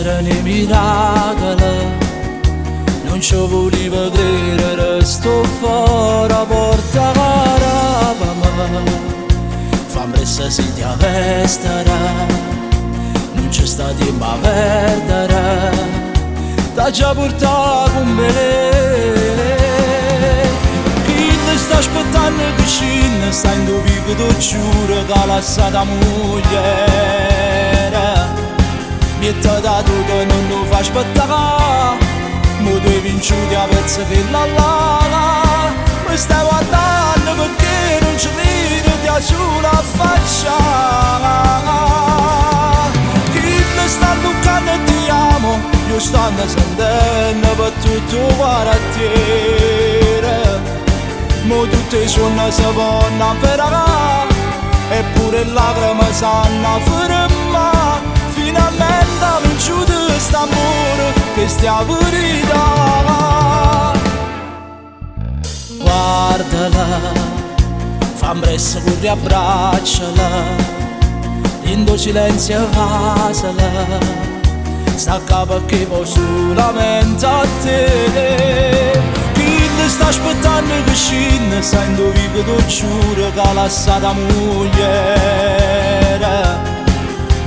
c'erano i miracoli, non ci volevo credere, sto fuori a porta carava, fammi pressa se ti avvestera, non c'è sta tempo a perdere, t'ha già portato con me. Chi ti sta aspettando vicino, sta in dove vivo, ti giuro che ha lasciato la moglie. Mi t'ha dato che non lo fa aspettare, mo due vinciuti a pezzi che la lava. Mi stai guardando perché non ci vedo da sulla faccia. Chi mi sta toccando e ti amo, io sto sentendo per tutto il quartiere. Mo tutte suona si vanno a fermare, eppure le lacrime sanno fermare. Finalmente ha vinciuto quest'amore, questa verità. Guardala, fammi presto pure abbracciala, lindo silenzio vasala, stacca perché poi solamente a te. Chi ti sta aspettando che scende, sai in dove vivo, ti giuro che ha lasciato la moglie.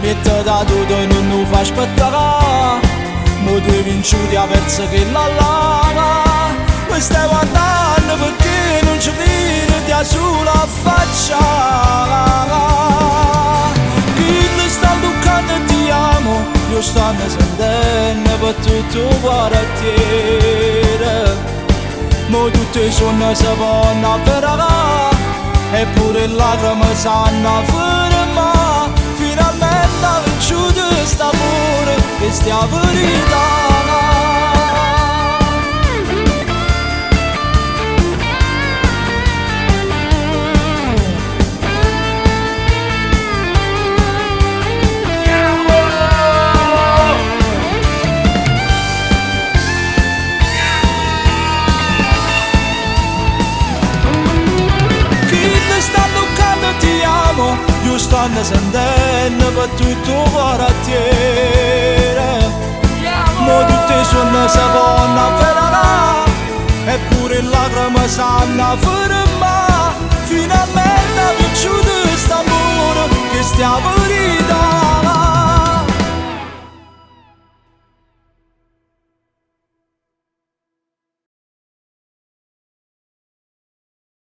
Mi t'ha dato che non lo fa aspettare, mo due vinciuti a pezzi che la lava. Mi stai guardando perché non ci vedo da sulla faccia. Chi ti sta toccando e ti amo, io sto sentendo per tutto il quartiere. Mo tutte suona si vanno a fermare, eppure le lacrime sanno fermare. Finalmente ha vinciuto quest'amore, questa verità. Io sto sentendo per tutto il quartiere. Mo tutte suona si vanno a fermare, eppure le lacrime sanno fermare. Finalmente ha vinciuto quest'amore, questa verità.